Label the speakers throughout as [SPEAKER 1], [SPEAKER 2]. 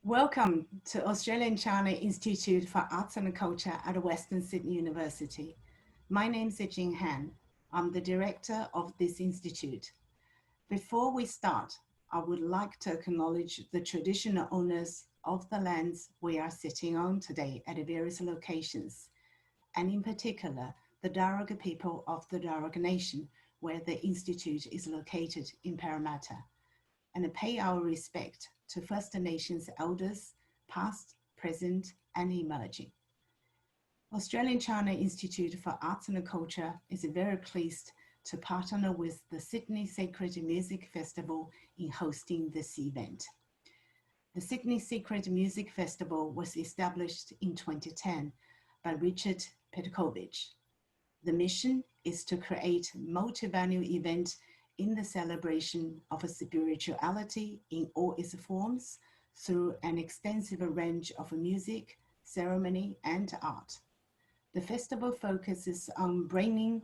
[SPEAKER 1] Welcome to Australian China Institute for Arts and Culture at Western Sydney University. My name is Jing Han. I'm the director of this institute. Before we start, I would like to acknowledge the traditional owners of the lands we are sitting on today at various locations, and in particular, the Darug people of the Darug Nation, where the institute is located in Parramatta, and pay our respect to First Nations elders, past, present, and emerging. Australian China Institute for Arts and Culture is very pleased to partner with the Sydney Sacred Music Festival in hosting this event. The Sydney Sacred Music Festival was established in 2010 by Richard Petkovich. The mission is to create multi-venue event in the celebration of a spirituality in all its forms through an extensive range of music, ceremony, and art. The festival focuses on bringing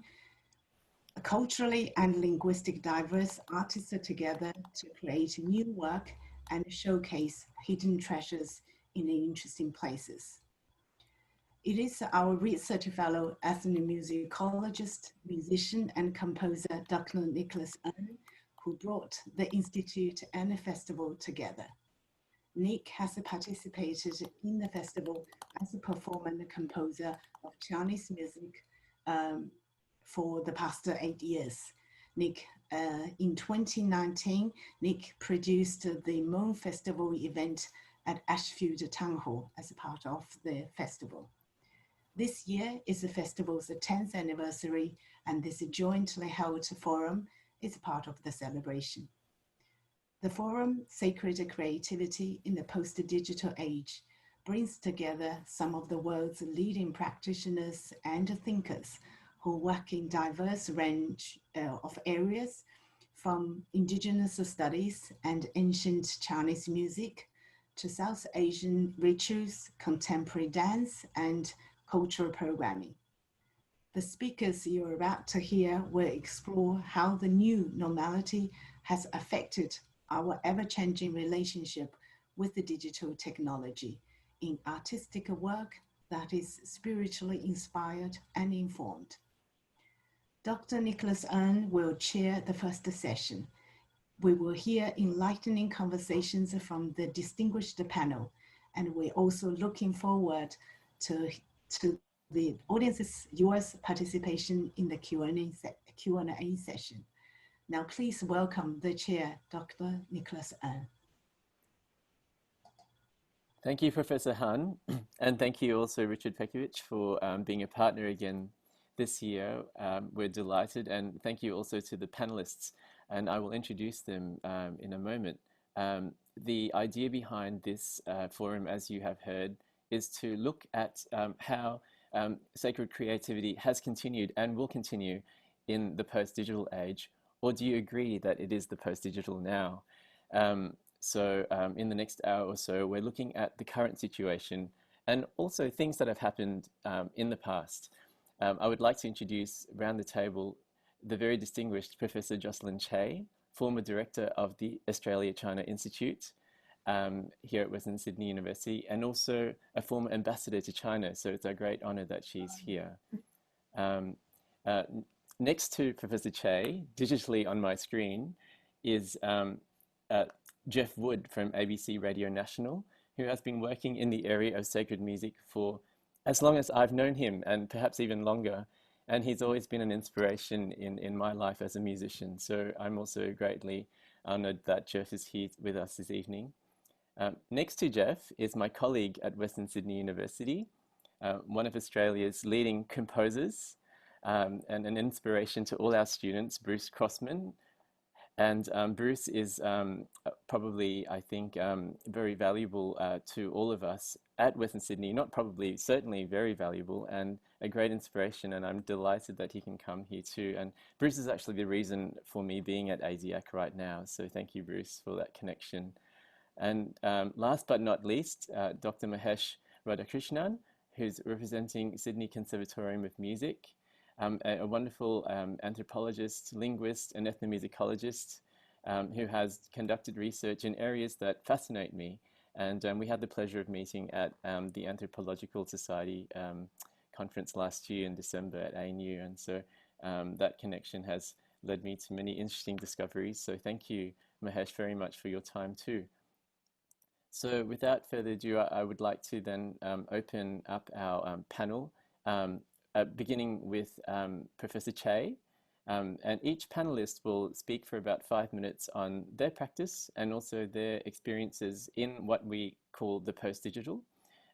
[SPEAKER 1] culturally and linguistic diverse artists together to create new work and showcase hidden treasures in interesting places. It is our research fellow, ethnomusicologist, musician, and composer, Dr. Nicholas Ng, who brought the Institute and the festival together. Nick has participated in the festival as a performer and composer of Chinese music for the past 8 years. Nick, in 2019, Nick produced the Moon Festival event at Ashfield Town Hall as a part of the festival. This year is the festival's 10th anniversary, and this jointly held forum is part of the celebration. The forum, Sacred Creativity in the Post-Digital Age, brings together some of the world's leading practitioners and thinkers who work in diverse range of areas, from indigenous studies and ancient Chinese music to South Asian rituals, contemporary dance, and cultural programming. The speakers you're about to hear will explore how the new normality has affected our ever-changing relationship with the digital technology in artistic work that is spiritually inspired and informed. Dr. Nicholas Ng will chair the first session. We will hear enlightening conversations from the distinguished panel, and we're also looking forward to the audience's, yours participation in the Q&A session. Now, please welcome the chair, Dr. Nicholas Ng.
[SPEAKER 2] Thank you, Professor Han, and thank you also, Richard Petkovich, for being a partner again this year. We're delighted, and thank you also to the panelists, and I will introduce them in a moment. The idea behind this forum, as you have heard, is to look at how sacred creativity has continued and will continue in the post-digital age, or do you agree that it is the post-digital now? So in the next hour or so, we're looking at the current situation and also things that have happened in the past. I would like to introduce around the table the very distinguished Professor Jocelyn Chey, former director of the Australia-China Institute, here at Western Sydney University, and also a former ambassador to China. So it's a great honor that she's here. Next to Professor Chey, digitally on my screen, is Geoff Wood from ABC Radio National, who has been working in the area of sacred music for as long as I've known him, and perhaps even longer. And he's always been an inspiration in my life as a musician. So I'm also greatly honored that Geoff is here with us this evening. Next to Geoff is my colleague at Western Sydney University, one of Australia's leading composers and an inspiration to all our students, Bruce Crossman. And Bruce is probably, I think, very valuable to all of us at Western Sydney, not probably, certainly very valuable and a great inspiration. And I'm delighted that he can come here too. And Bruce is actually the reason for me being at ASIAC right now. So thank you, Bruce, for that connection. And last but not least, Dr. Mahesh Radhakrishnan, who's representing Sydney Conservatorium of Music, a wonderful anthropologist, linguist, and ethnomusicologist who has conducted research in areas that fascinate me, And we had the pleasure of meeting at the Anthropological Society conference last year in December at ANU. And so that connection has led me to many interesting discoveries. So thank you, Mahesh, very much for your time too. So without further ado, I would like to then open up our panel, beginning with Professor Chey. And each panelist will speak for about 5 minutes on their practice and also their experiences in what we call the post-digital,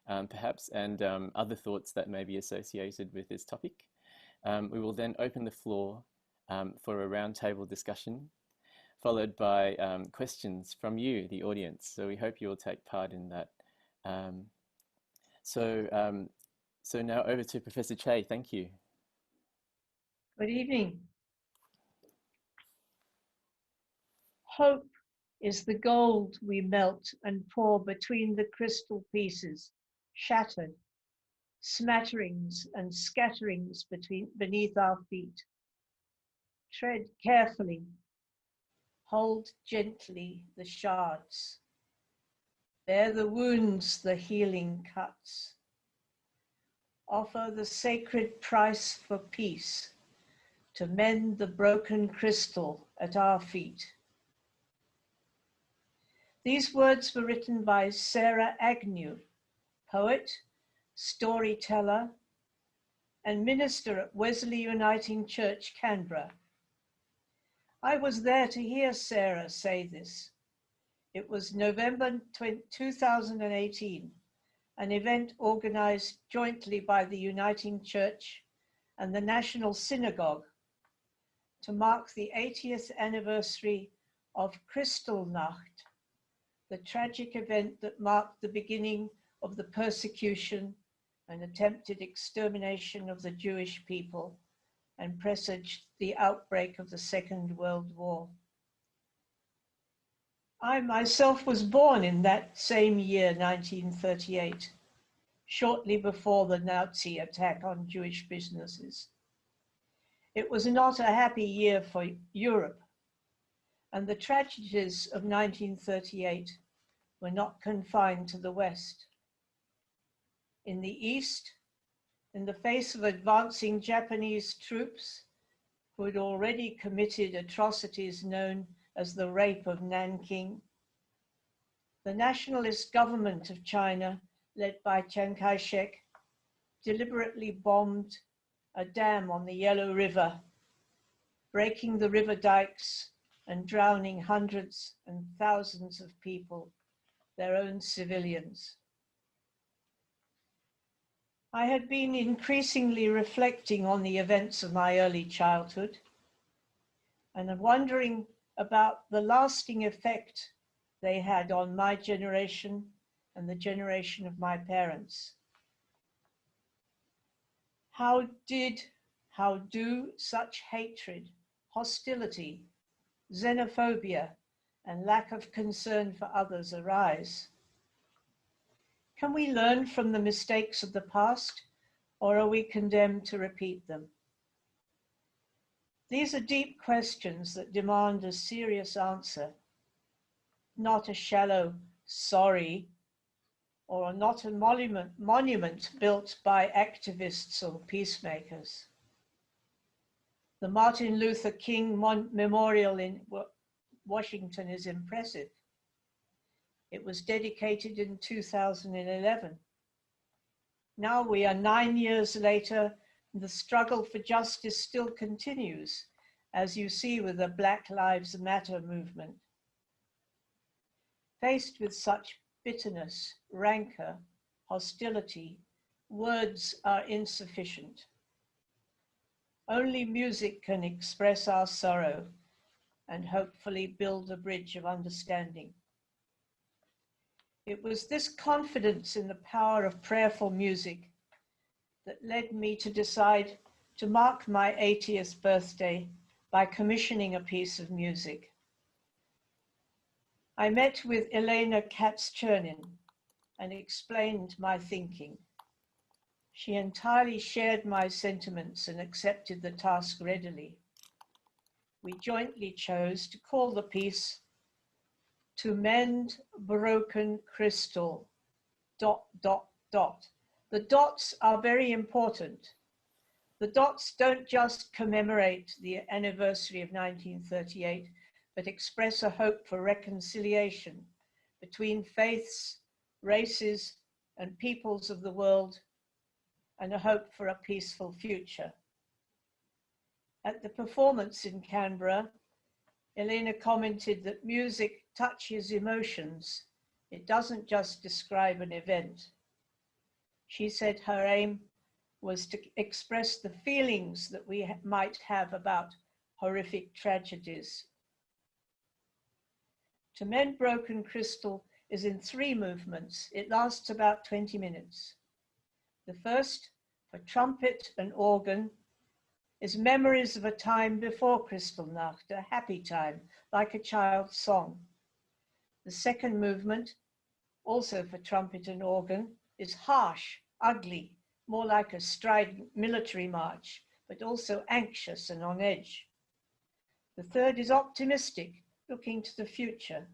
[SPEAKER 2] perhaps, and other thoughts that may be associated with this topic. We will then open the floor for a roundtable discussion, followed by questions from you, the audience. So we hope you will take part in that. So now over to Professor Chey. Thank you.
[SPEAKER 3] Good evening. Hope is the gold we melt and pour between the crystal pieces, shattered, smatterings and scatterings beneath our feet. Tread carefully, hold gently the shards. Bear the wounds, the healing cuts. Offer the sacred price for peace to mend the broken crystal at our feet. These words were written by Sarah Agnew, poet, storyteller, and minister at Wesley Uniting Church, Canberra. I was there to hear Sarah say this. It was November 2018, an event organized jointly by the Uniting Church and the National Synagogue to mark the 80th anniversary of Kristallnacht, the tragic event that marked the beginning of the persecution and attempted extermination of the Jewish people and presaged the outbreak of the Second World War. I myself was born in that same year, 1938, shortly before the Nazi attack on Jewish businesses. It was not a happy year for Europe, and the tragedies of 1938 were not confined to the West. In the East, in the face of advancing Japanese troops who had already committed atrocities known as the Rape of Nanking, the nationalist government of China, led by Chiang Kai-shek, deliberately bombed a dam on the Yellow River, breaking the river dikes and drowning hundreds and thousands of people, their own civilians. I had been increasingly reflecting on the events of my early childhood and wondering about the lasting effect they had on my generation and the generation of my parents. How do such hatred, hostility, xenophobia, and lack of concern for others arise? Can we learn from the mistakes of the past, or are we condemned to repeat them? These are deep questions that demand a serious answer, not a shallow sorry, or not a monument built by activists or peacemakers. The Martin Luther King Memorial in Washington is impressive. It was dedicated in 2011. Now we are 9 years later, and the struggle for justice still continues, as you see with the Black Lives Matter movement. Faced with such bitterness, rancor, hostility, words are insufficient. Only music can express our sorrow and hopefully build a bridge of understanding. It was this confidence in the power of prayerful music that led me to decide to mark my 80th birthday by commissioning a piece of music. I met with Elena Katz-Chernin and explained my thinking. She entirely shared my sentiments and accepted the task readily. We jointly chose to call the piece to mend broken crystal, ... The dots are very important. The dots don't just commemorate the anniversary of 1938, but express a hope for reconciliation between faiths, races, and peoples of the world, and a hope for a peaceful future. At the performance in Canberra, Elena commented that music touches emotions. It doesn't just describe an event. She said her aim was to express the feelings that we might have about horrific tragedies. To Mend Broken Crystal is in 3 movements. It lasts about 20 minutes. The first, for trumpet and organ, is memories of a time before Kristallnacht, a happy time, like a child's song. The second movement, also for trumpet and organ, is harsh, ugly, more like a strident military march, but also anxious and on edge. The third is optimistic, looking to the future.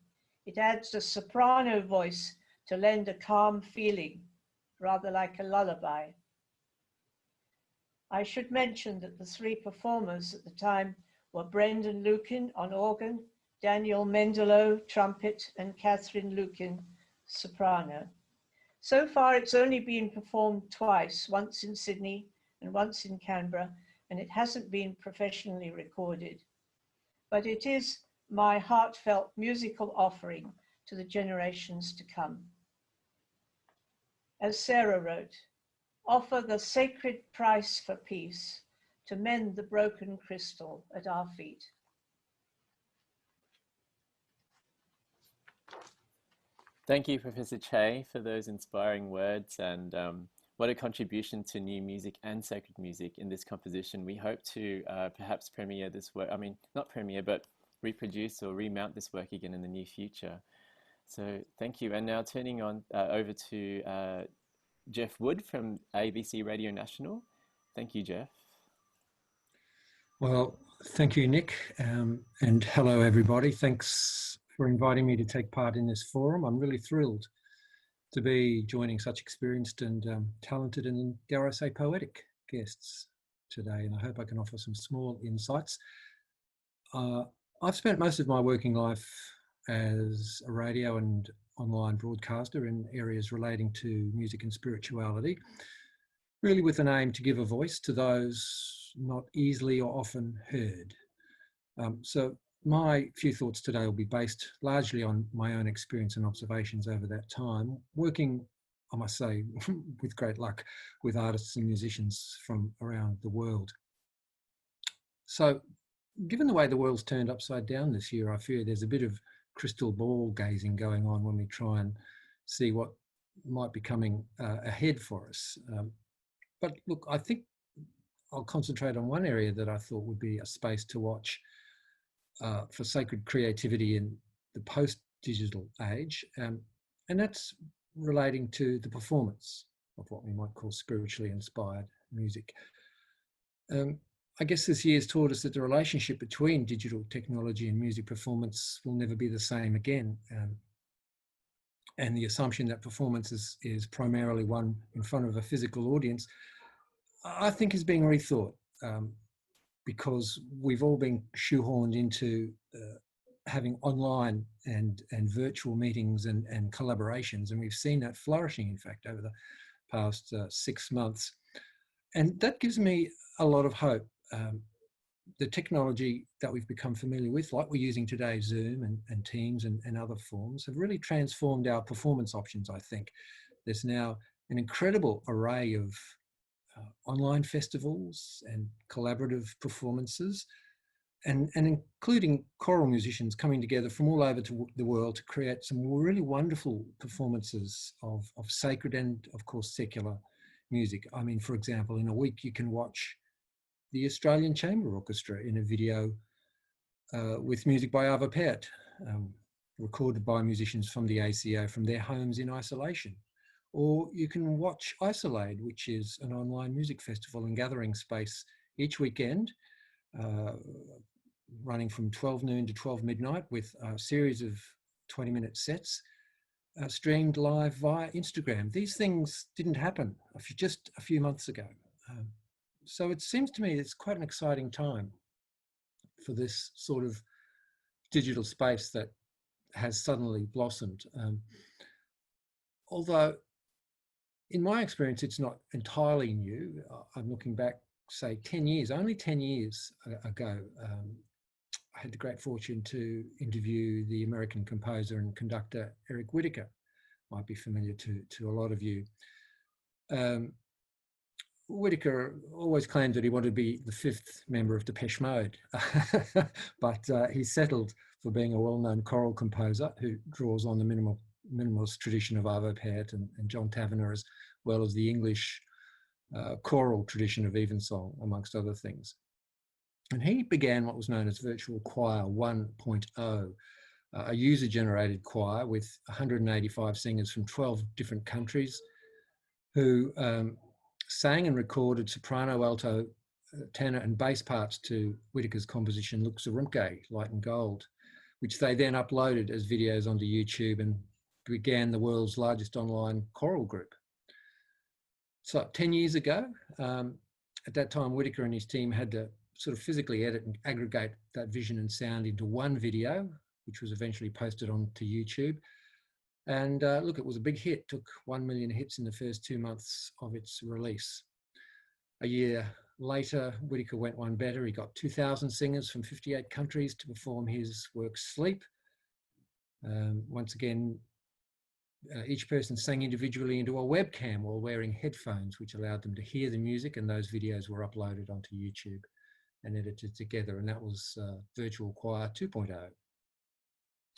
[SPEAKER 3] It adds a soprano voice to lend a calm feeling, rather like a lullaby. I should mention that the 3 performers at the time were Brendan Lukin on organ, Daniel Mendelow, trumpet, and Catherine Lukin, soprano. So far, it's only been performed twice, once in Sydney and once in Canberra, and it hasn't been professionally recorded. But it is my heartfelt musical offering to the generations to come. As Sarah wrote, offer the sacred price for peace to mend the broken crystal at our feet.
[SPEAKER 2] Thank you, Professor Chey, for those inspiring words, and what a contribution to new music and sacred music in this composition. We hope to perhaps premiere this work, I mean, not premiere, but reproduce or remount this work again in the near future. So thank you. And now turning on over to Geoff Wood from ABC Radio National. Thank you, Geoff.
[SPEAKER 4] Well, thank you, Nick, and hello, everybody. Thanks for inviting me to take part in this forum. I'm really thrilled to be joining such experienced and talented and, dare I say, poetic guests today, and I hope I can offer some small insights. I've spent most of my working life as a radio and online broadcaster in areas relating to music and spirituality, really with an aim to give a voice to those not easily or often heard. So my few thoughts today will be based largely on my own experience and observations over that time, working, I must say, with great luck, with artists and musicians from around the world. So, given the way the world's turned upside down this year, I fear there's a bit of crystal ball gazing going on when we try and see what might be coming ahead for us. But look, I think I'll concentrate on one area that I thought would be a space to watch for sacred creativity in the post-digital age, and that's relating to the performance of what we might call spiritually inspired music. I guess this year's taught us that the relationship between digital technology and music performance will never be the same again. And the assumption that performance is primarily one in front of a physical audience, I think is being rethought, because we've all been shoehorned into having online and virtual meetings and collaborations, and we've seen that flourishing, in fact, over the past 6 months. And that gives me a lot of hope. The technology that we've become familiar with, like we're using today, Zoom and Teams and other forms, have really transformed our performance options, I think. There's now an incredible array of online festivals and collaborative performances, and including choral musicians coming together from all over the world to create some really wonderful performances of sacred and, of course, secular music. I mean, for example, in a week you can watch the Australian Chamber Orchestra in a video with music by Ava Pet, recorded by musicians from the ACO from their homes in isolation. Or you can watch Isolade, which is an online music festival and gathering space each weekend, running from 12 noon to 12 midnight with a series of 20-minute sets streamed live via Instagram. These things didn't happen just a few months ago. So it seems to me it's quite an exciting time for this sort of digital space that has suddenly blossomed. Although in my experience, it's not entirely new. I'm looking back, say 10 years, only 10 years ago. I had the great fortune to interview the American composer and conductor, Eric Whitacre. Might be familiar to a lot of you. Whitacre always claimed that he wanted to be the 5th member of Depeche Mode, but he settled for being a well-known choral composer who draws on the minimalist tradition of Arvo Pärt and John Tavener, as well as the English choral tradition of Evensong, amongst other things. And he began what was known as Virtual Choir 1.0, a user-generated choir with 185 singers from 12 different countries who sang and recorded soprano, alto, tenor and bass parts to Whitacre's composition Luxurumque, Light and Gold, which they then uploaded as videos onto YouTube and began the world's largest online choral group. So 10 years ago, at that time, Whitacre and his team had to sort of physically edit and aggregate that vision and sound into one video, which was eventually posted onto YouTube. And look, it was a big hit, took 1 million hits in the first 2 months of its release. A year later, Whitacre went one better. He got 2,000 singers from 58 countries to perform his work Sleep. Once again, each person sang individually into a webcam while wearing headphones, which allowed them to hear the music, and those videos were uploaded onto YouTube and edited together. And that was Virtual Choir 2.0.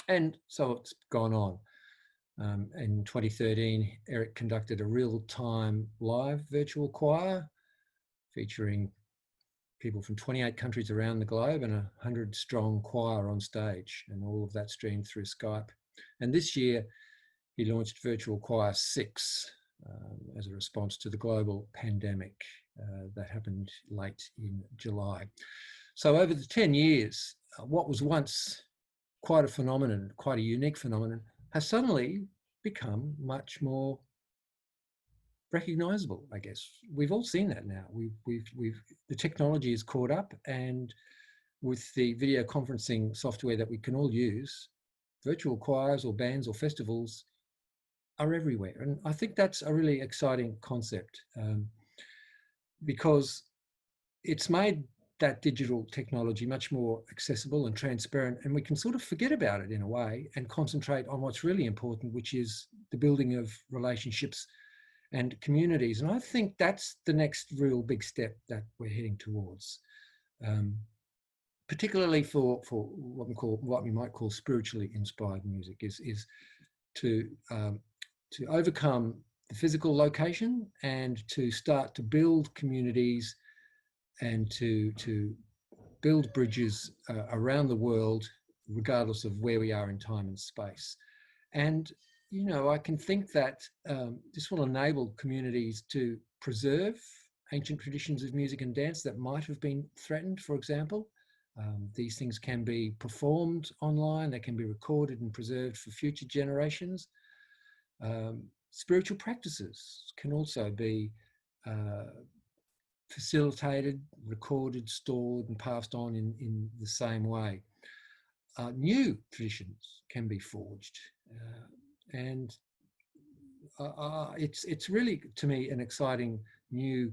[SPEAKER 4] And so it's gone on. In 2013, Eric conducted a real-time live virtual choir featuring people from 28 countries around the globe and a 100-strong choir on stage, and all of that streamed through Skype. And this year, he launched Virtual Choir 6 as a response to the global pandemic that happened late in July. So over the 10 years, what was once quite a phenomenon, quite a unique phenomenon, has suddenly become much more recognizable, I guess. We've all seen that now. The technology is caught up, and with the video conferencing software that we can all use, virtual choirs or bands or festivals are everywhere. And I think that's a really exciting concept because it's made that digital technology much more accessible and transparent, and we can sort of forget about it in a way and concentrate on what's really important, which is the building of relationships and communities. And I think that's the next real big step that we're heading towards, particularly for what we might call spiritually inspired music, is to overcome the physical location and to start to build communities and to build bridges around the world, regardless of where we are in time and space. And, you know, I can think that this will enable communities to preserve ancient traditions of music and dance that might have been threatened, for example. These things can be performed online, they can be recorded and preserved for future generations. Spiritual practices can also be facilitated, recorded, stored and passed on in the same way. New traditions can be forged, and it's really, to me, an exciting new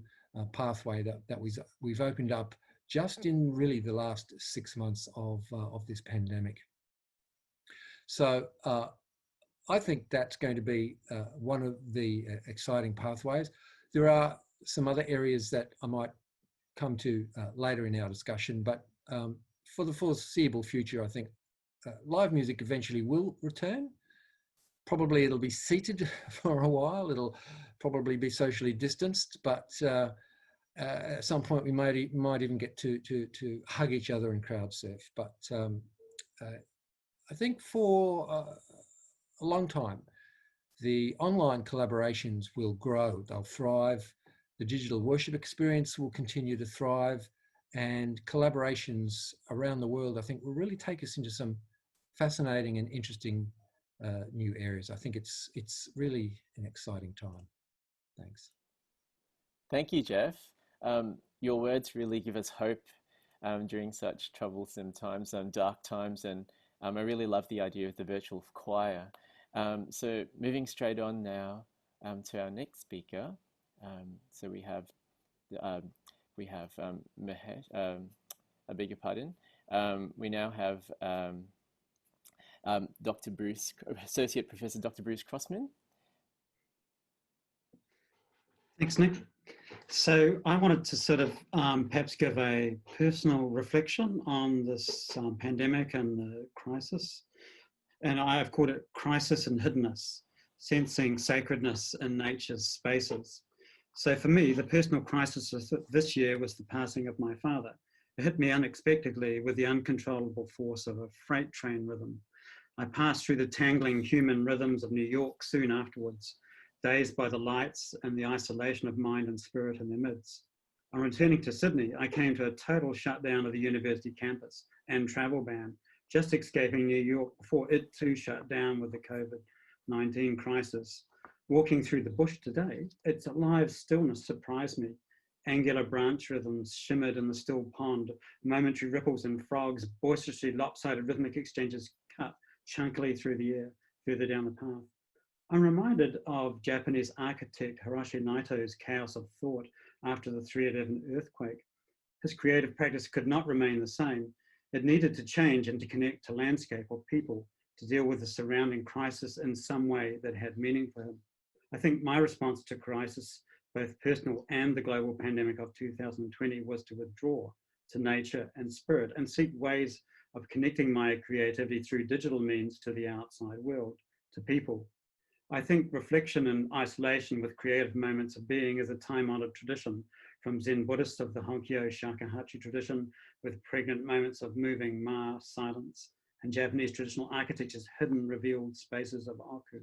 [SPEAKER 4] pathway that we've opened up just in really the last 6 months of this pandemic. So I think that's going to be one of the exciting pathways. There are some other areas that I might come to later in our discussion, but for the foreseeable future, I think live music eventually will return. Probably it'll be seated for a while. It'll probably be socially distanced, but at some point we might even get to hug each other and crowd surf. But I think for a long time, the online collaborations will grow, they'll thrive. The digital worship experience will continue to thrive, and collaborations around the world, I think, will really take us into some fascinating and interesting new areas. I think it's really an exciting time. Thanks.
[SPEAKER 2] Thank you, Geoff. Your words really give us hope during such troublesome times, dark times, and I really love the idea of the virtual choir. So moving straight on now to our next speaker. So we have Mahesh. I beg your pardon. We now have Dr. Bruce, Associate Professor Dr. Bruce Crossman.
[SPEAKER 5] Thanks, Nick. So I wanted to sort of perhaps give a personal reflection on this pandemic and the crisis. And I have called it crisis and hiddenness, sensing sacredness in nature's spaces. So for me, the personal crisis of this year was the passing of my father. It hit me unexpectedly with the uncontrollable force of a freight train rhythm. I passed through the tangling human rhythms of New York soon afterwards, dazed by the lights and the isolation of mind and spirit in their midst. On returning to Sydney, I came to a total shutdown of the university campus and travel ban, just escaping New York before it too shut down with the COVID-19 crisis. Walking through the bush today, its alive stillness surprised me. Angular branch rhythms shimmered in the still pond, momentary ripples and frogs, boisterously lopsided rhythmic exchanges cut chunkily through the air, further down the path. I'm reminded of Japanese architect Hiroshi Naito's chaos of thought after the 3/11 earthquake. His creative practice could not remain the same. It needed to change and to connect to landscape or people, to deal with the surrounding crisis in some way that had meaning for him. I think my response to crisis, both personal and the global pandemic of 2020, was to withdraw to nature and spirit and seek ways of connecting my creativity through digital means to the outside world, to people. I think reflection and isolation with creative moments of being is a time-honored tradition from Zen Buddhists of the Honkyo Shakuhachi tradition, with pregnant moments of moving ma, silence, and Japanese traditional architecture's hidden revealed spaces of oku,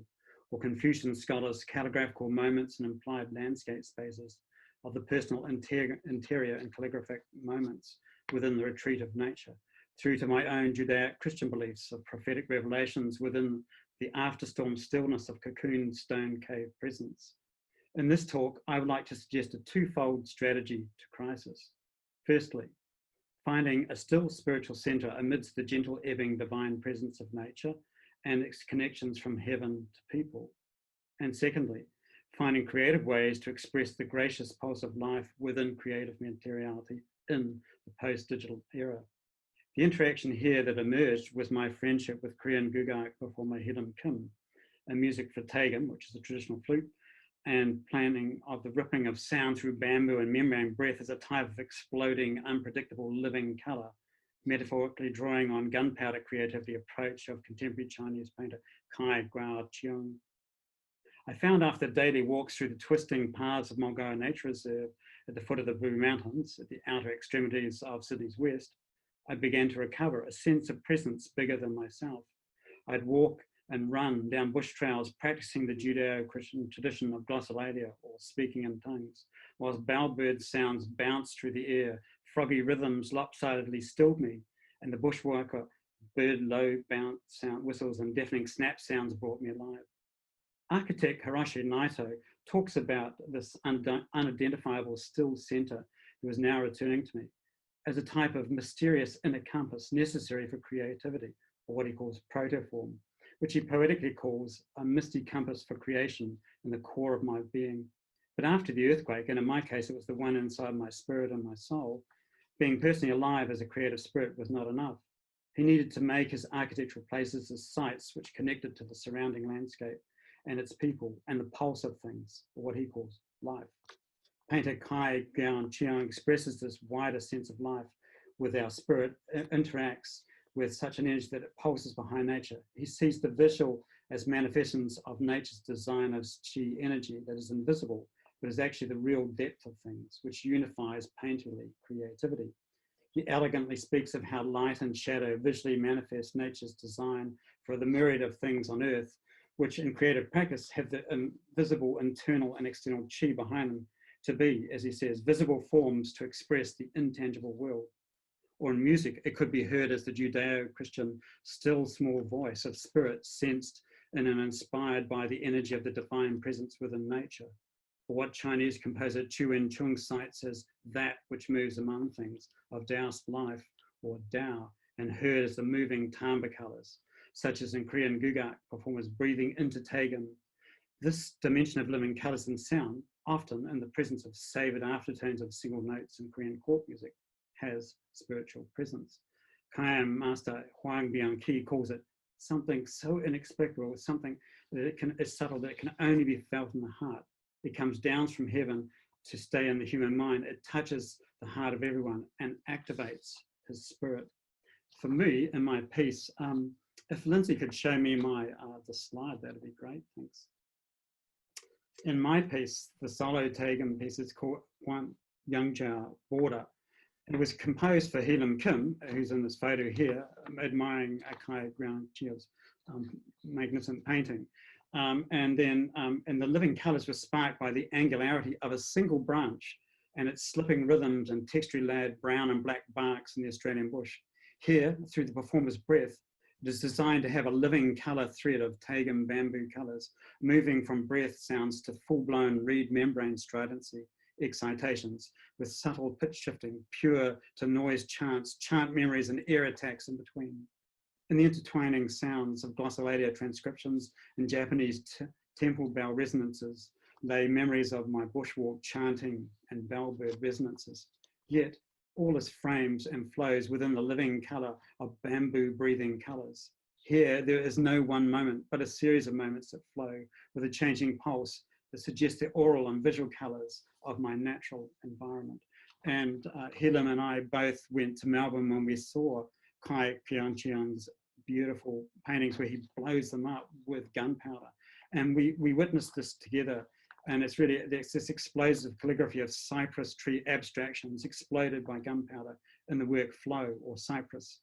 [SPEAKER 5] or Confucian scholars' calligraphical moments and implied landscape spaces of the personal interior and calligraphic moments within the retreat of nature, through to my own Judaic-Christian beliefs of prophetic revelations within the afterstorm stillness of cocoon stone cave presence. In this talk, I would like to suggest a twofold strategy to crisis. Firstly, finding a still spiritual center amidst the gentle ebbing divine presence of nature and its connections from heaven to people. And secondly, finding creative ways to express the gracious pulse of life within creative materiality in the post-digital era. The interaction here that emerged was my friendship with Korean Gugak performer Hidam Kim, and music for Taegam, which is a traditional flute, and planning of the ripping of sound through bamboo and membrane breath as a type of exploding, unpredictable living color, metaphorically drawing on gunpowder creativity approach of contemporary Chinese painter Kai Guo Chiang. I found after daily walks through the twisting paths of Mulgoa Nature Reserve at the foot of the Blue Mountains, at the outer extremities of Sydney's west, I began to recover a sense of presence bigger than myself. I'd walk and run down bush trails, practicing the Judeo-Christian tradition of glossolalia, or speaking in tongues, whilst bowbird sounds bounced through the air, froggy rhythms lopsidedly stilled me, and the bushwalker bird low bounce sound whistles and deafening snap sounds brought me alive. Architect Hiroshi Naito talks about this unidentifiable still center that was now returning to me as a type of mysterious inner compass necessary for creativity, or what he calls protoform, which he poetically calls a misty compass for creation in the core of my being. But after the earthquake, and in my case, it was the one inside my spirit and my soul, being personally alive as a creative spirit was not enough. He needed to make his architectural places as sites which connected to the surrounding landscape and its people and the pulse of things, or what he calls life. Painter Kai Guo Chiang expresses this wider sense of life with our spirit, interacts with such an energy that it pulses behind nature. He sees the visual as manifestations of nature's design of Qi energy that is invisible, but is actually the real depth of things, which unifies painterly creativity. He elegantly speaks of how light and shadow visually manifest nature's design for the myriad of things on earth, which in creative practice have the invisible internal and external Qi behind them, to be, as he says, visible forms to express the intangible world. Or in music, it could be heard as the Judeo-Christian still small voice of spirit sensed and am inspired by the energy of the divine presence within nature, or what Chinese composer Chu En-chung cites as that which moves among things, of Taoist life, or Tao, and heard as the moving timbre colours, such as in Korean gugak performers breathing into Taegum. This dimension of living colours and sound, often in the presence of savoured aftertones of single notes in Korean court music, has spiritual presence. Kayam master Huang Bianqi calls it something so inexplicable, something that is subtle that it can only be felt in the heart. It comes down from heaven to stay in the human mind. It touches the heart of everyone and activates his spirit. For me, in my piece, if Lindsay could show me the slide, that'd be great, thanks. In my piece, the solo Taegum piece is called Huan Yangjiao Border. It was composed for Helam Kim, who's in this photo here, admiring Akai Ground-Chia's magnificent painting. And the living colours were sparked by the angularity of a single branch and its slipping rhythms and texture-layered brown and black barks in the Australian bush. Here, through the performer's breath, it is designed to have a living colour thread of Taegum bamboo colours, moving from breath sounds to full-blown reed membrane stridency excitations with subtle pitch shifting, pure to noise chants, chant memories and air attacks in between. In the intertwining sounds of glossolalia transcriptions and Japanese temple bell resonances lay memories of my bushwalk chanting and bellbird resonances. Yet all is frames and flows within the living colour of bamboo breathing colours. Here there is no one moment, but a series of moments that flow with a changing pulse that suggests the oral and visual colours of my natural environment. And Helam and I both went to Melbourne when we saw Kai Pianqian's beautiful paintings where he blows them up with gunpowder. And we witnessed this together. And it's this explosive calligraphy of cypress tree abstractions exploded by gunpowder in the work Flow or Cypress.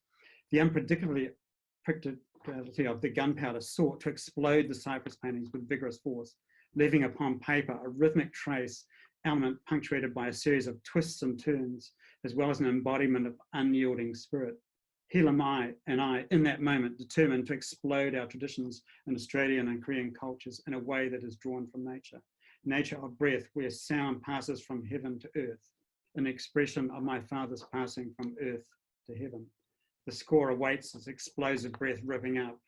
[SPEAKER 5] The unpredictability of the gunpowder sought to explode the cypress paintings with vigorous force, leaving upon paper a rhythmic trace element punctuated by a series of twists and turns, as well as an embodiment of unyielding spirit. Helam and I, in that moment, determined to explode our traditions in Australian and Korean cultures in a way that is drawn from nature. Nature of breath, where sound passes from heaven to earth, an expression of my father's passing from earth to heaven. The score awaits its explosive breath ripping up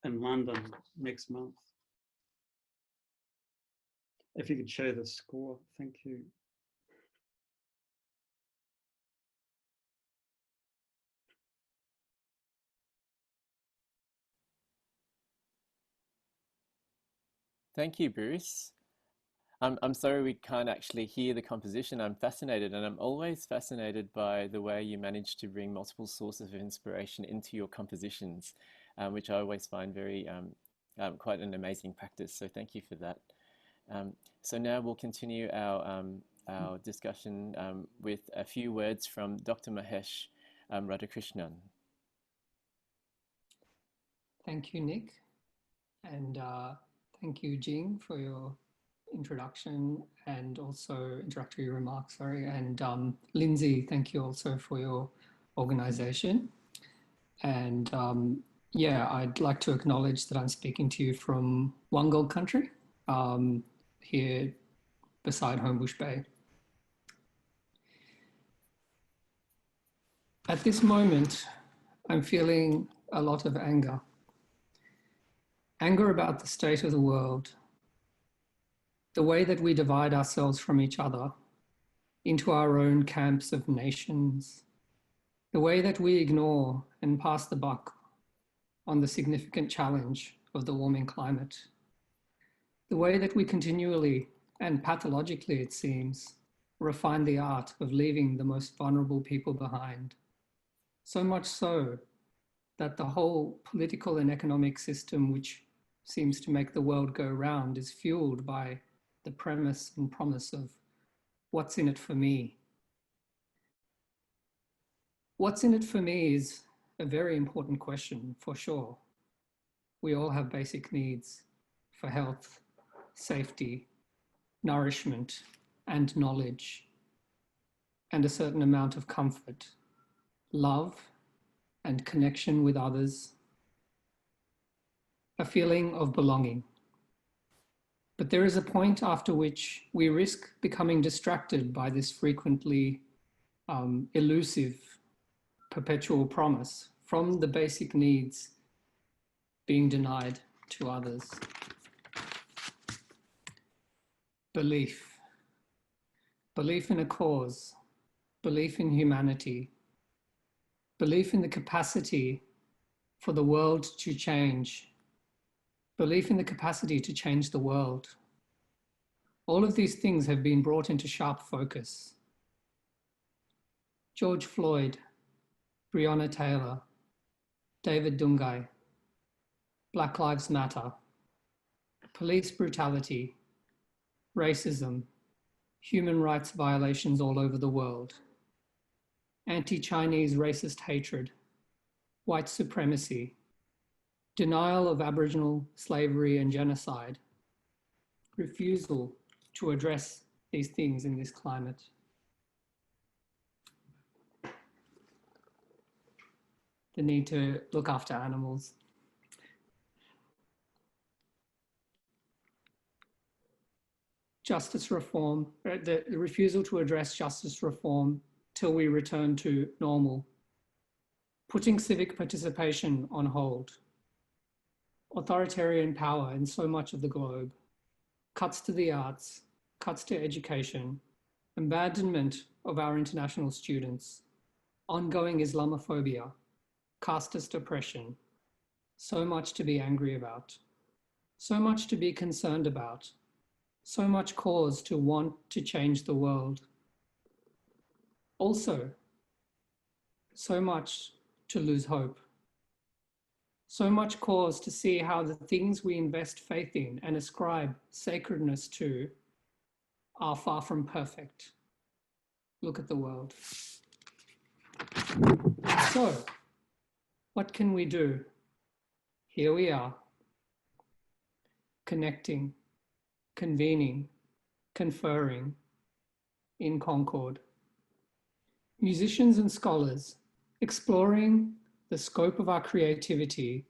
[SPEAKER 5] in London next month. If you could show the score, thank you.
[SPEAKER 2] Thank you, Bruce. I'm sorry we can't actually hear the composition. I'm fascinated, and I'm always fascinated by the way you manage to bring multiple sources of inspiration into your compositions, which I always find very quite an amazing practice. So thank you for that. So now we'll continue our discussion with a few words from Dr. Mahesh Radhakrishnan.
[SPEAKER 6] Thank you, Nick, and thank you, Jing, for your introduction and also introductory remarks, sorry. And Lindsay, thank you also for your organization. And yeah, I'd like to acknowledge that I'm speaking to you from Wangal country, here beside Homebush Bay. At this moment, I'm feeling a lot of anger. Anger about the state of the world, the way that we divide ourselves from each other into our own camps of nations, the way that we ignore and pass the buck on the significant challenge of the warming climate, the way that we continually and pathologically, it seems, refine the art of leaving the most vulnerable people behind. So much so that the whole political and economic system which seems to make the world go round is fueled by the premise and promise of what's in it for me. What's in it for me is a very important question, for sure. We all have basic needs for health, safety, nourishment, and knowledge, and a certain amount of comfort, love, and connection with others. A feeling of belonging. But there is a point after which we risk becoming distracted by this frequently elusive, perpetual promise from the basic needs being denied to others. Belief. Belief in a cause, belief in humanity, belief in the capacity for the world to change, belief in the capacity to change the world. All of these things have been brought into sharp focus. George Floyd, Breonna Taylor, David Dungay, Black Lives Matter, police brutality, racism, human rights violations all over the world, anti-Chinese racist hatred, white supremacy, denial of Aboriginal slavery and genocide, refusal to address these things in this climate. The need to look after animals. Justice reform, the refusal to address justice reform till we return to normal. Putting civic participation on hold. Authoritarian power in so much of the globe. Cuts to the arts, cuts to education, abandonment of our international students, ongoing Islamophobia, casteist oppression. So much to be angry about. So much to be concerned about. So much cause to want to change the world. Also, so much to lose hope. So much cause to see how the things we invest faith in and ascribe sacredness to are far from perfect. Look at the world. So, what can we do? Here we are, connecting, convening, conferring in concord. Musicians and scholars exploring the scope of our creativity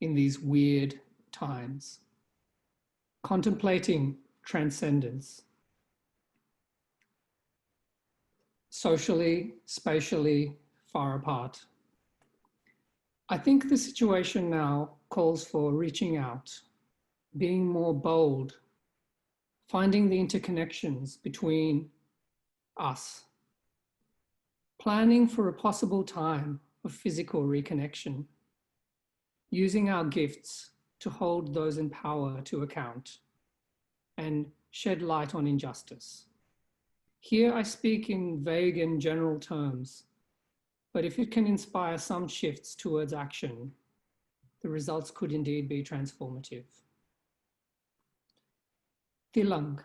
[SPEAKER 6] in these weird times, contemplating transcendence, socially, spatially, far apart. I think the situation now calls for reaching out, being more bold, finding the interconnections between us, planning for a possible time of physical reconnection, using our gifts to hold those in power to account and shed light on injustice. Here I speak in vague and general terms, but if it can inspire some shifts towards action, the results could indeed be transformative. Tilang,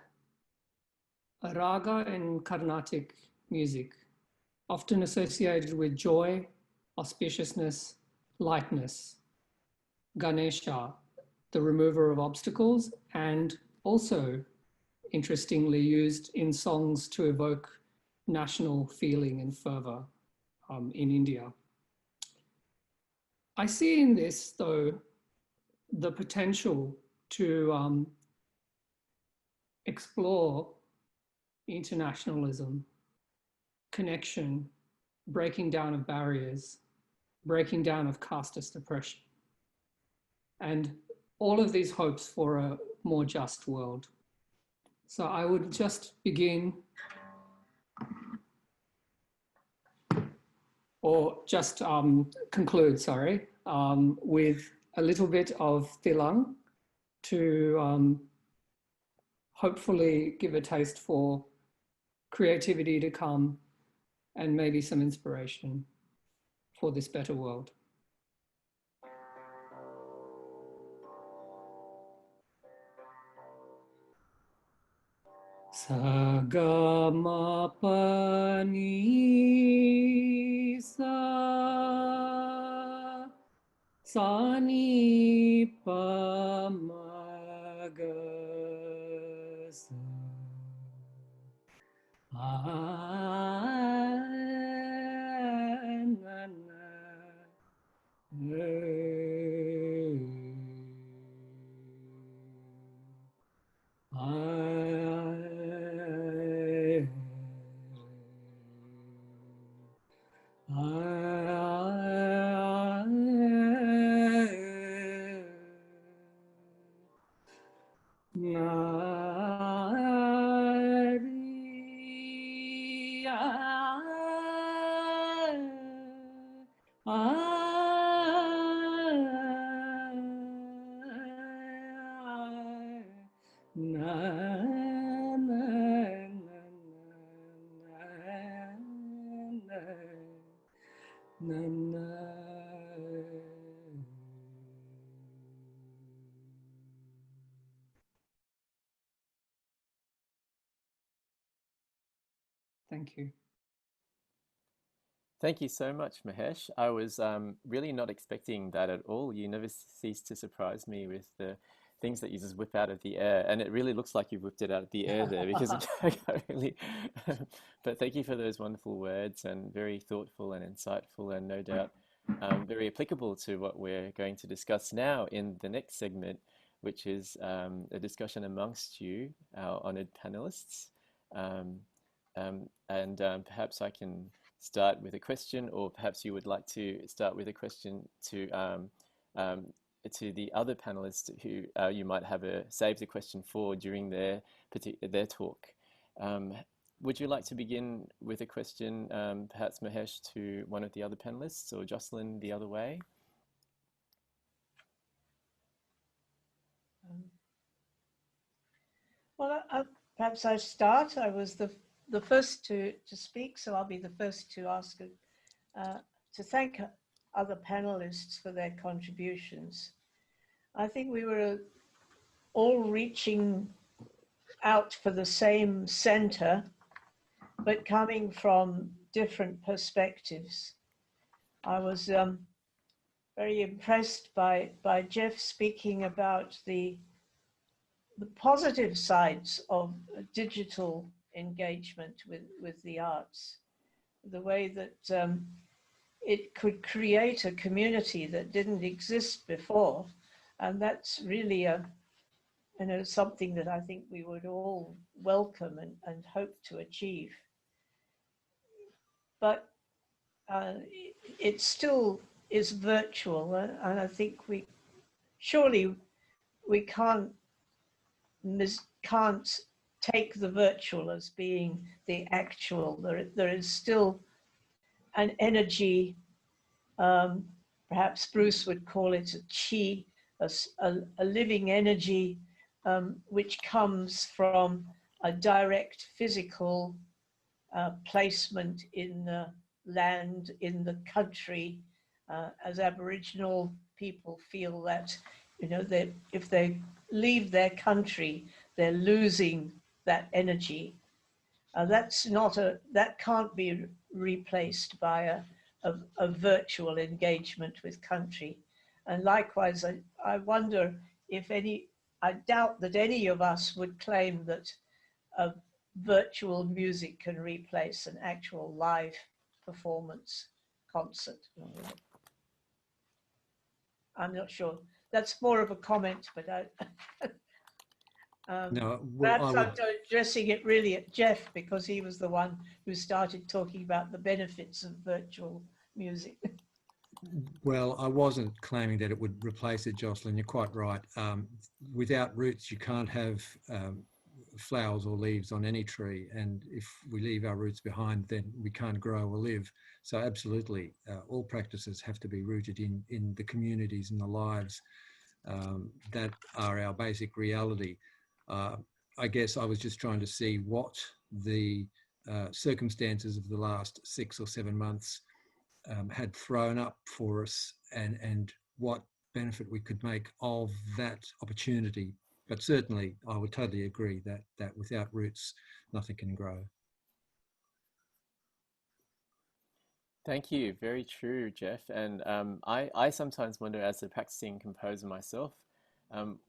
[SPEAKER 6] a raga in Carnatic music, often associated with joy, auspiciousness, lightness. Ganesha, the remover of obstacles, and also, interestingly, used in songs to evoke national feeling and fervor in India. I see in this, though, the potential to explore internationalism, connection, breaking down of barriers, breaking down of casteist oppression, and all of these hopes for a more just world. So I would just begin, or just conclude, sorry, with a little bit of Tilang to hopefully give a taste for creativity to come and maybe some inspiration for this better world. Sa ga ma pa ni sa ni pa ma ga sa na na Thank you.
[SPEAKER 2] Thank you so much, Mahesh. I was really not expecting that at all. You never cease to surprise me with the things that you just whip out of the air. And it really looks like you whipped it out of the air there because I really, but thank you for those wonderful words, and very thoughtful and insightful, and no doubt very applicable to what we're going to discuss now in the next segment, which is a discussion amongst you, our honored panelists. Perhaps I can start with a question, or perhaps you would like to start with a question to the other panelists who you might have saved a question for during their talk. Would you like to begin with a question, perhaps Mahesh, to one of the other panelists, or Jocelyn the other way?
[SPEAKER 3] Well, perhaps I start. I was the first to speak, so I'll be the first to ask to thank other panelists for their contributions. I think we were all reaching out for the same center, but coming from different perspectives. I was very impressed by Geoff speaking about the positive sides of digital engagement with the arts, the way that it could create a community that didn't exist before. And that's really something that I think we would all welcome and hope to achieve. But it still is virtual, and I think surely we can't take the virtual as being the actual. There is still an energy, perhaps Bruce would call it a chi, a living energy, which comes from a direct physical placement in the land, in the country, as Aboriginal people feel that, if they leave their country, they're losing that energy. That can't be replaced by a virtual engagement with country. And likewise, I wonder if I doubt that any of us would claim that virtual music can replace an actual live performance concert. I'm not sure. That's more of a comment, but
[SPEAKER 4] No,
[SPEAKER 3] perhaps I'm addressing it really at Geoff, because he was the one who started talking about the benefits of virtual music.
[SPEAKER 4] Well, I wasn't claiming that it would replace it, Jocelyn. You're quite right. Without roots, you can't have flowers or leaves on any tree. And if we leave our roots behind, then we can't grow or live. So absolutely, all practices have to be rooted in the communities and the lives that are our basic reality. I guess I was just trying to see what the circumstances of the last 6 or 7 months had thrown up for us, and what benefit we could make of that opportunity. But certainly, I would totally agree that without roots, nothing can grow.
[SPEAKER 2] Thank you. Very true, Geoff. And I sometimes wonder, as a practicing composer myself,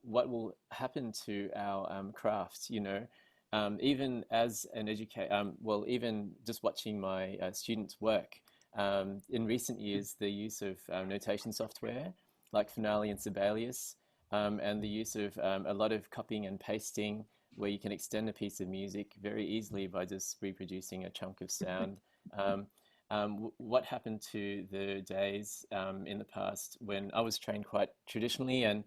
[SPEAKER 2] what will happen to our craft, even as an educator, even just watching my students work. In recent years, the use of notation software like Finale and Sibelius, and the use of a lot of copying and pasting, where you can extend a piece of music very easily by just reproducing a chunk of sound. What happened to the days in the past when I was trained quite traditionally, and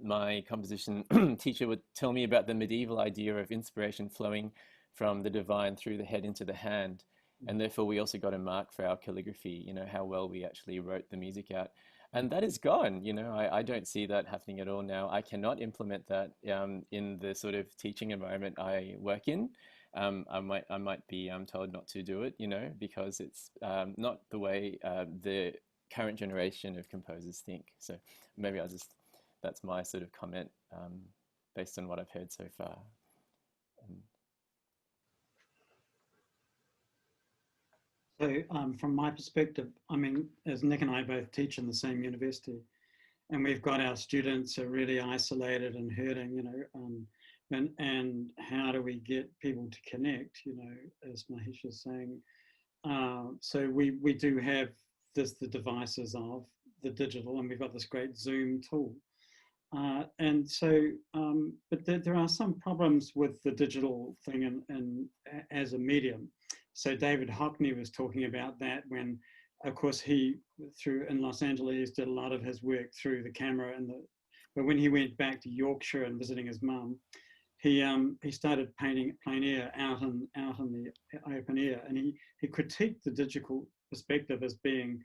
[SPEAKER 2] my composition teacher would tell me about the medieval idea of inspiration flowing from the divine through the head into the hand. And therefore, we also got a mark for our calligraphy, how well we actually wrote the music out. And that is gone. I don't see that happening at all now. I cannot implement that in the sort of teaching environment I work in. I might be told not to do it, because it's not the way the current generation of composers think. So maybe that's my sort of comment based on what I've heard so far.
[SPEAKER 5] So from my perspective, I mean, as Nick and I both teach in the same university, and we've got our students are really isolated and hurting, you know, and how do we get people to connect, you know, as Mahesh is saying. So we do have the devices of the digital, and we've got this great Zoom tool. And so, but there are some problems with the digital thing and as a medium. So David Hockney was talking about that when, of course, he in Los Angeles did a lot of his work through the camera but when he went back to Yorkshire and visiting his mum, he started painting plein air out in the open air, and he critiqued the digital perspective as being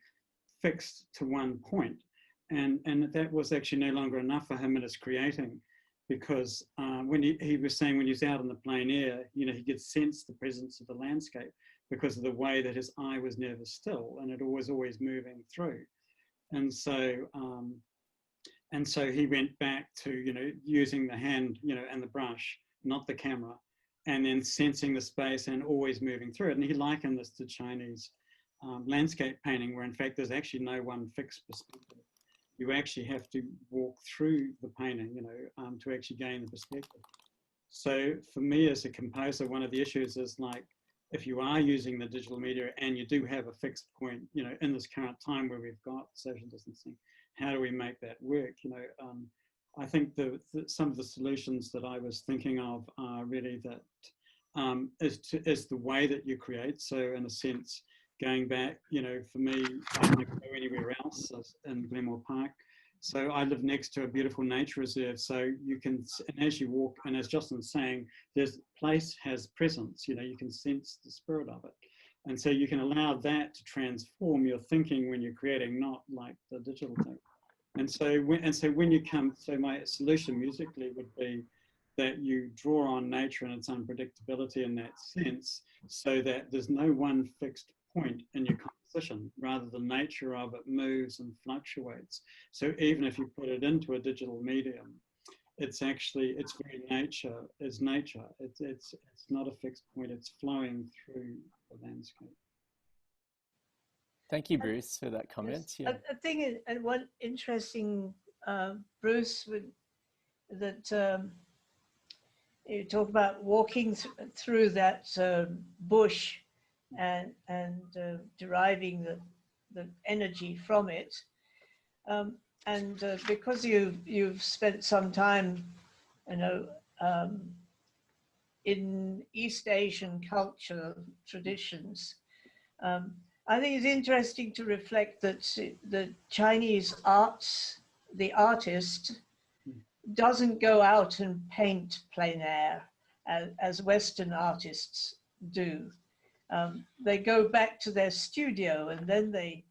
[SPEAKER 5] fixed to one point. And that was actually no longer enough for him in his creating, because when he was saying when he's out in the plein air, you know, he could sense the presence of the landscape because of the way that his eye was never still and it was always moving through. And so he went back to, you know, using the hand, you know, and the brush, not the camera, and then sensing the space and always moving through it. And he likened this to Chinese landscape painting, where in fact there's actually no one fixed perspective. You actually have to walk through the painting, you know, to actually gain the perspective. So for me as a composer, one of the issues is, like, if you are using the digital media and you do have a fixed point, you know, in this current time where we've got social distancing, how do we make that work? You know, I think some of the solutions that I was thinking of are really that is the way that you create. So in a sense, going back, you know, for me, I don't go anywhere else in Glenmore Park. So I live next to a beautiful nature reserve. So you can, and as you walk, and as Jocelyn's saying, this place has presence, you know, you can sense the spirit of it. And so you can allow that to transform your thinking when you're creating, not like the digital thing. And so when you come, so my solution musically would be that you draw on nature and its unpredictability in that sense, so that there's no one fixed point in your composition. Rather, the nature of it moves and fluctuates. So even if you put it into a digital medium, it's actually, its very nature is nature. It's not a fixed point, it's flowing through the landscape.
[SPEAKER 2] Thank you, Bruce, for that comment.
[SPEAKER 3] Yes.
[SPEAKER 2] Yeah.
[SPEAKER 3] I think one interesting, Bruce, that you talk about walking through that bush and deriving the energy from it. And because you've spent some time, you know, in East Asian culture traditions, I think it's interesting to reflect that the Chinese arts, the artist, doesn't go out and paint plein air as Western artists do. They go back to their studio and then they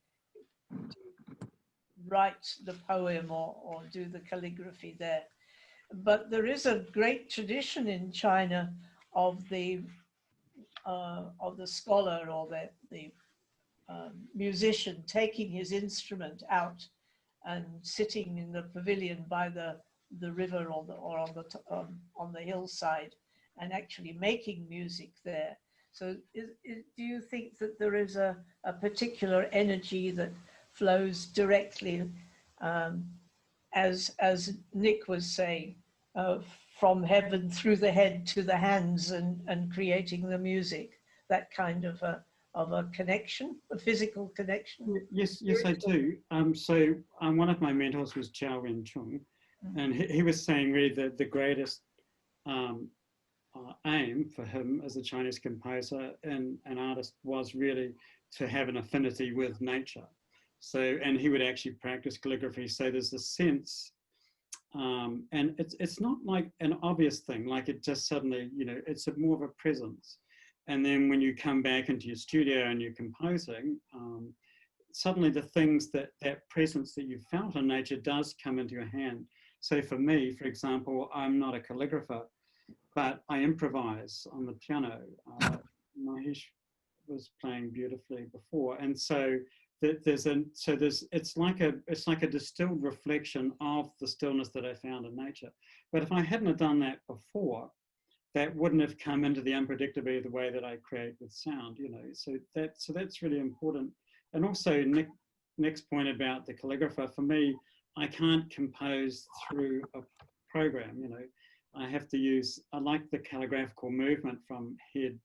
[SPEAKER 3] write the poem or do the calligraphy there. But there is a great tradition in China of the scholar or the musician taking his instrument out and sitting in the pavilion by the river or on the hillside and actually making music there. So do you think that there is a particular energy that flows directly, as Nick was saying, from heaven through the head to the hands and creating the music, that kind of a connection, a physical connection?
[SPEAKER 5] Yes, I do. So one of my mentors was Chow Wen Chung, and he was saying really that the greatest aim for him as a Chinese composer and an artist was really to have an affinity with nature. So, and he would actually practice calligraphy. So there's a sense, and it's not like an obvious thing, like it just suddenly, you know, it's more of a presence. And then when you come back into your studio and you're composing, suddenly the things that presence that you felt in nature does come into your hand. So for me, for example, I'm not a calligrapher, but I improvise on the piano. Mahesh was playing beautifully before, and so it's like a distilled reflection of the stillness that I found in nature. But if I hadn't have done that before, that wouldn't have come into the unpredictability the way that I create with sound, you know. So that's really important. And also Nick's point about the calligrapher, for me, I can't compose through a program, you know. I have to use, I like the calligraphical movement from head.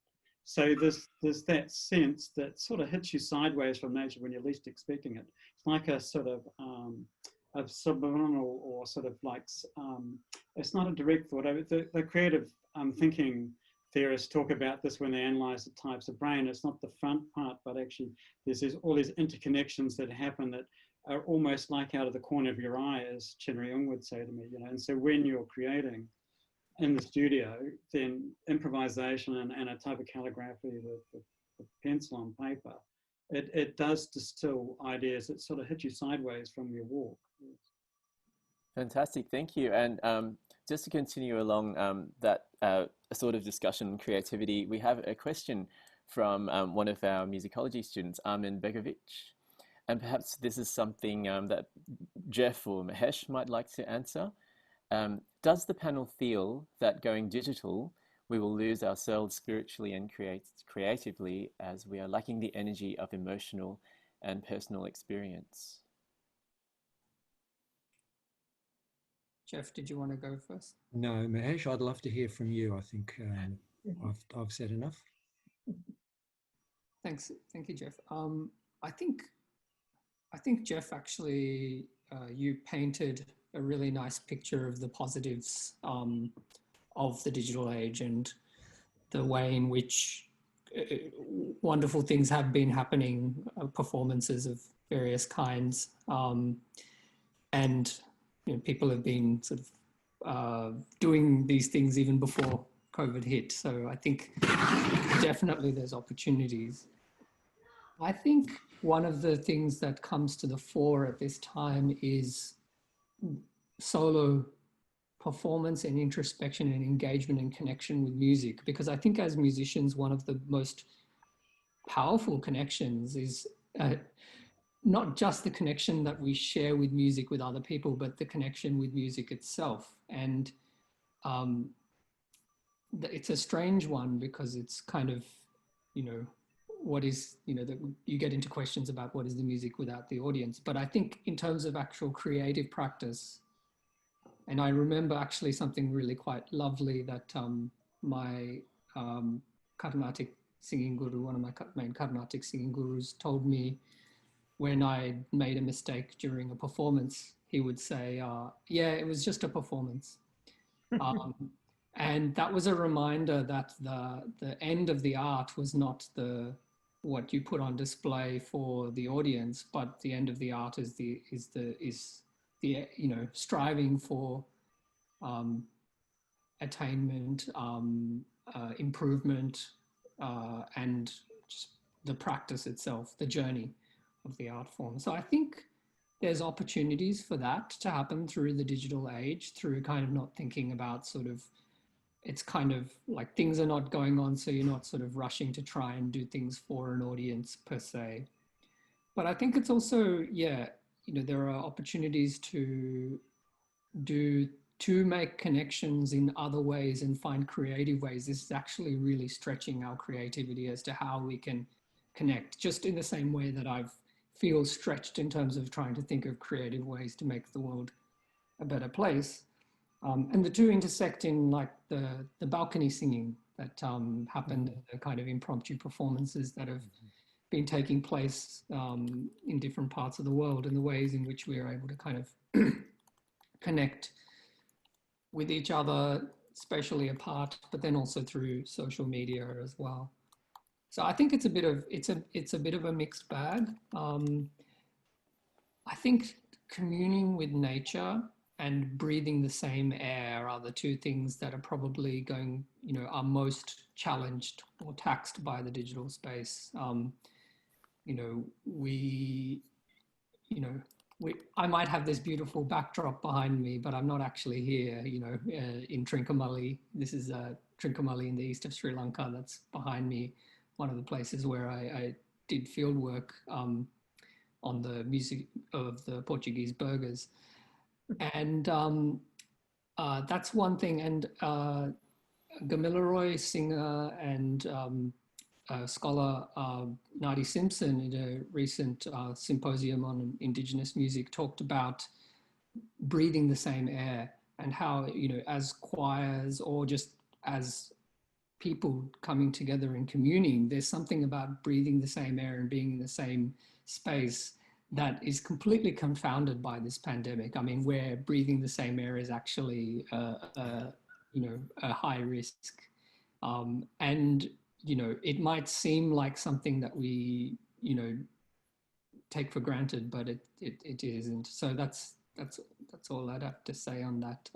[SPEAKER 5] So there's that sense that sort of hits you sideways from nature when you're least expecting it. It's like a sort of a subliminal, or sort of like, it's not a direct thought. The creative thinking theorists talk about this when they analyze the types of brain. It's not the front part, but actually there's all these interconnections that happen that are almost like out of the corner of your eye, as Chenry Jung would say to me, you know. And so when you're creating in the studio, then improvisation and a type of calligraphy, the pencil on paper, it does distill ideas that sort of hit you sideways from your walk.
[SPEAKER 2] Fantastic, thank you. And just to continue along that sort of discussion on creativity, we have a question from one of our musicology students, Armin Begovic. And perhaps this is something that Geoff or Mahesh might like to answer. Does the panel feel that going digital, we will lose ourselves spiritually and creatively, as we are lacking the energy of emotional and personal experience?
[SPEAKER 6] Geoff, did you want to go first?
[SPEAKER 4] No, Mahesh, I'd love to hear from you. I think I've said enough.
[SPEAKER 6] Thanks, thank you, Geoff. I think Geoff, actually, you painted a really nice picture of the positives of the digital age and the way in which wonderful things have been happening, performances of various kinds, and you know, people have been sort of doing these things even before COVID hit. So I think definitely there's opportunities. I think one of the things that comes to the fore at this time is solo performance and introspection and engagement and connection with music, because I think as musicians, one of the most powerful connections is not just the connection that we share with music with other people, but the connection with music itself. And it's a strange one, because it's kind of, you know, what is, you know, that you get into questions about what is the music without the audience. But I think in terms of actual creative practice, and I remember actually something really quite lovely that my Carnatic singing guru, one of my main Carnatic singing gurus, told me when I made a mistake during a performance. He would say, yeah, it was just a performance. And that was a reminder that the end of the art was not what you put on display for the audience, but the end of the art is the you know, striving for attainment, improvement, and just the practice itself, the journey of the art form. So I think there's opportunities for that to happen through the digital age, through kind of not thinking about sort of, it's kind of like things are not going on, so you're not sort of rushing to try and do things for an audience per se. But I think it's also, yeah, you know, there are opportunities to make connections in other ways and find creative ways. This is actually really stretching our creativity as to how we can connect, just in the same way that I feel stretched in terms of trying to think of creative ways to make the world a better place. And the two intersect in like the balcony singing that happened, the kind of impromptu performances that have been taking place in different parts of the world, and the ways in which we are able to kind of connect with each other, spatially apart, but then also through social media as well. So I think it's a bit of a mixed bag. I think communing with nature and breathing the same air are the two things that are probably going, you know, are most challenged or taxed by the digital space. You know, I might have this beautiful backdrop behind me, but I'm not actually here, you know, in Trincomalee. This is Trincomalee in the east of Sri Lanka. That's behind me, one of the places where I did field work on the music of the Portuguese burghers. And that's one thing. And Gamilaroi singer and scholar Nadi Simpson in a recent symposium on Indigenous music talked about breathing the same air and how, you know, as choirs or just as people coming together and communing, there's something about breathing the same air and being in the same space that is completely confounded by this pandemic. I mean, where breathing the same air is actually, you know, a high risk. And, you know, it might seem like something that we, you know, take for granted, but it isn't. So that's all I'd have to say on that.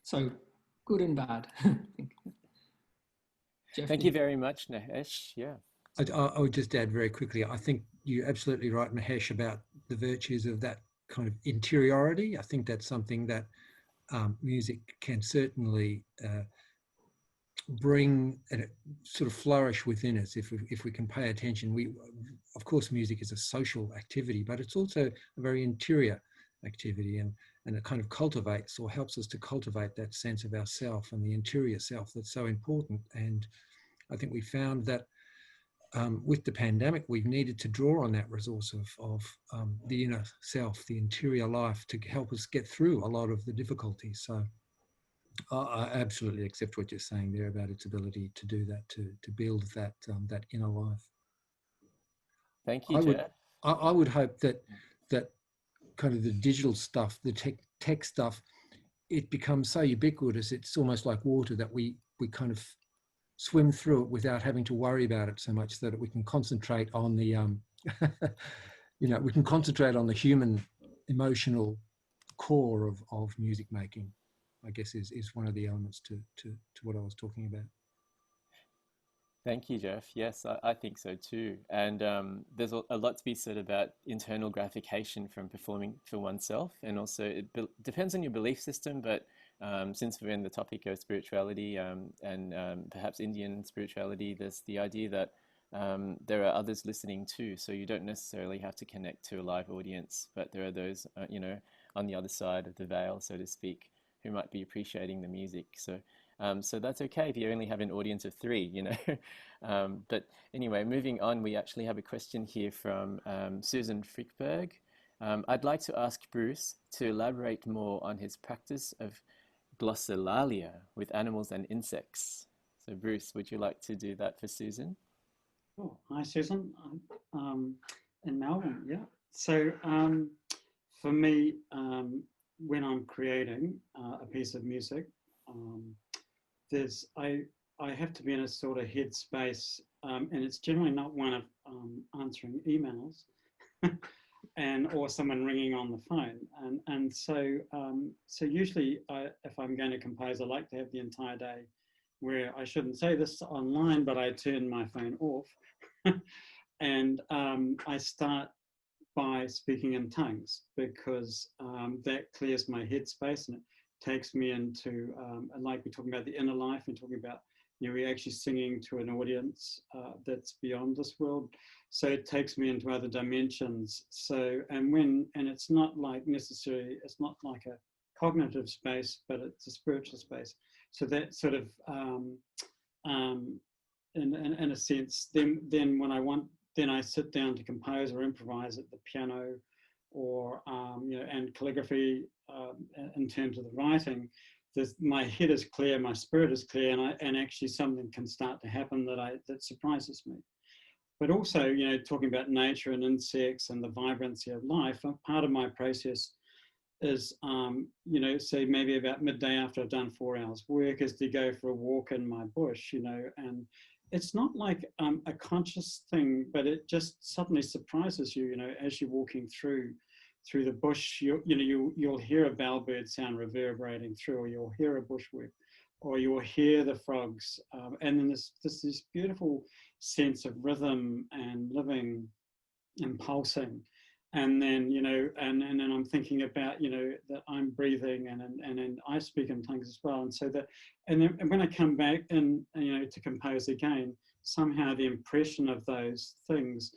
[SPEAKER 6] So good and bad. Geoff,
[SPEAKER 2] Thank you very much, Mahesh. Yeah.
[SPEAKER 4] I would just add very quickly, I think you're absolutely right, Mahesh, about the virtues of that kind of interiority. I think that's something that music can certainly bring and sort of flourish within us if we can pay attention. Of course, music is a social activity, but it's also a very interior activity, and it kind of cultivates or helps us to cultivate that sense of ourself and the interior self that's so important. And I think we found that with the pandemic, we've needed to draw on that resource of the inner self, the interior life, to help us get through a lot of the difficulties. So I absolutely accept what you're saying there about its ability to do that, to build that that inner life.
[SPEAKER 2] Thank you, Geoff.
[SPEAKER 4] I would hope that kind of the digital stuff, the tech stuff, it becomes so ubiquitous. It's almost like water that we kind of swim through it without having to worry about it so much, so that we can concentrate on the you know, we can concentrate on the human emotional core of music making, I guess is one of the elements to what I was talking about.
[SPEAKER 2] Thank you, Geoff. Yes, I think so too. And there's a lot to be said about internal gratification from performing for oneself. And also it depends on your belief system, but since we're in the topic of spirituality and perhaps Indian spirituality, there's the idea that there are others listening too. So you don't necessarily have to connect to a live audience, but there are those, you know, on the other side of the veil, so to speak, who might be appreciating the music. So so that's okay if you only have an audience of 3, you know. But anyway, moving on, we actually have a question here from Susan Frickberg. I'd like to ask Bruce to elaborate more on his practice of glossolalia with animals and insects. So Bruce, would you like to do that for Susan?
[SPEAKER 5] Oh, hi, Susan. In Melbourne, yeah. So for me, when I'm creating a piece of music, I have to be in a sort of headspace, and it's generally not one of answering emails or someone ringing on the phone, and so so usually if I'm going to compose, I like to have the entire day where I shouldn't say this online, but I turn my phone off, and I start by speaking in tongues, because that clears my headspace and it takes me into, like we're talking about the inner life, and talking about, you know, we're actually singing to an audience that's beyond this world. So it takes me into other dimensions. So, and it's not like necessarily, it's not like a cognitive space, but it's a spiritual space. So that sort of, in a sense, then when I want, then I sit down to compose or improvise at the piano, or you know, and calligraphy in terms of the writing. My head is clear, my spirit is clear, and actually something can start to happen that surprises me. But also, you know, talking about nature and insects and the vibrancy of life, part of my process is, you know, say maybe about midday after I've done 4 hours work, is to go for a walk in my bush, you know, and it's not like a conscious thing, but it just suddenly surprises you, you know, as you're walking through the bush, you'll hear a bellbird sound reverberating through, or you'll hear a bushwhack, or you'll hear the frogs, and then there's this beautiful sense of rhythm and living and pulsing. And then, you know, and then I'm thinking about, you know, that I'm breathing, and then I speak in tongues as well. And so that, and then when I come back and, you know, to compose again, somehow the impression of those things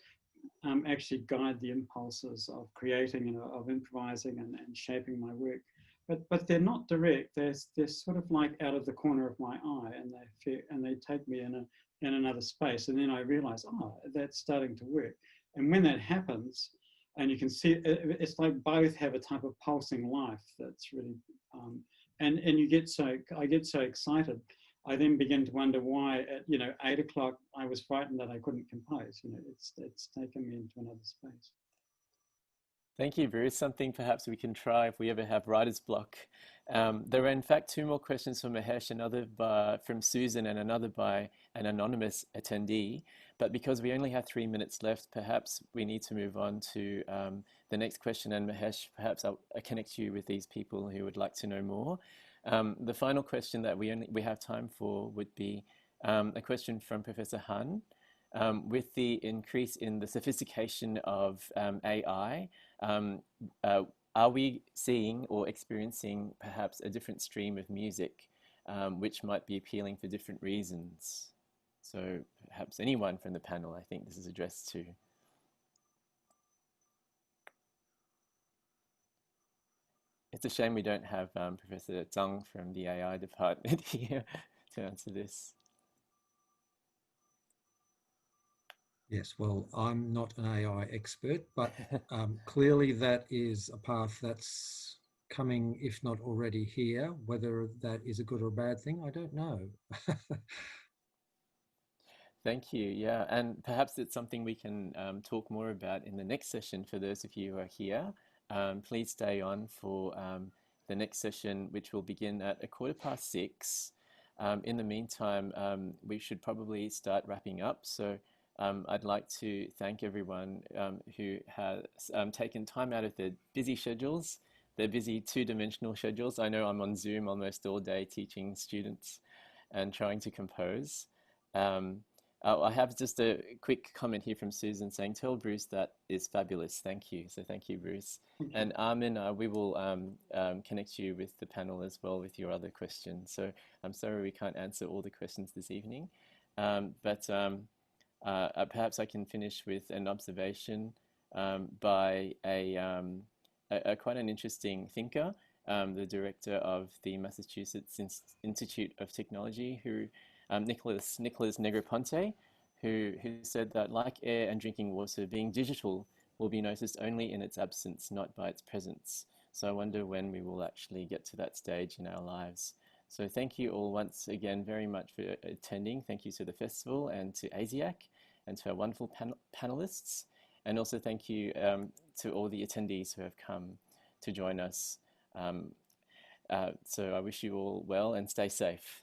[SPEAKER 5] actually guide the impulses of creating and of improvising and shaping my work. but they're not direct. They're sort of like out of the corner of my eye, and they take me in another space, and then I realize, oh, that's starting to work. And when that happens, and you can see it's like both have a type of pulsing life that's really, and I get so excited. I then begin to wonder why at 8 o'clock I was frightened that I couldn't compose. It's taken me into another space.
[SPEAKER 2] Thank you, Bruce. Something perhaps we can try if we ever have writer's block. There are in fact 2 more questions from Mahesh, another from Susan and another by an anonymous attendee. But because we only have 3 minutes left, perhaps we need to move on to the next question. And Mahesh, perhaps I'll connect you with these people who would like to know more. The final question that we have time for would be a question from Professor Han. With the increase in the sophistication of AI, are we seeing or experiencing perhaps a different stream of music which might be appealing for different reasons? So perhaps anyone from the panel, I think this is addressed to. It's a shame we don't have Professor Zhang from the AI department here to answer this.
[SPEAKER 4] Yes, well, I'm not an AI expert, but clearly that is a path that's coming, if not already here. Whether that is a good or a bad thing, I don't know.
[SPEAKER 2] Thank you. Yeah, and perhaps it's something we can talk more about in the next session. For those of you who are here, please stay on for the next session, which will begin at 6:15. In the meantime, we should probably start wrapping up. So I'd like to thank everyone who has taken time out of their busy schedules, their busy 2-dimensional schedules. I know I'm on Zoom almost all day teaching students and trying to compose. I have just a quick comment here from Susan saying, tell Bruce that is fabulous. Thank you. So thank you, Bruce. And Armin, we will connect you with the panel as well with your other questions. So I'm sorry we can't answer all the questions this evening, but perhaps I can finish with an observation by quite an interesting thinker, the director of the Massachusetts Institute of Technology, who Nicholas Negroponte, who said that like air and drinking water, being digital will be noticed only in its absence, not by its presence. So I wonder when we will actually get to that stage in our lives. So thank you all once again very much for attending. Thank you to the festival and to ASIAC and to our wonderful panelists. And also thank you to all the attendees who have come to join us. So I wish you all well and stay safe.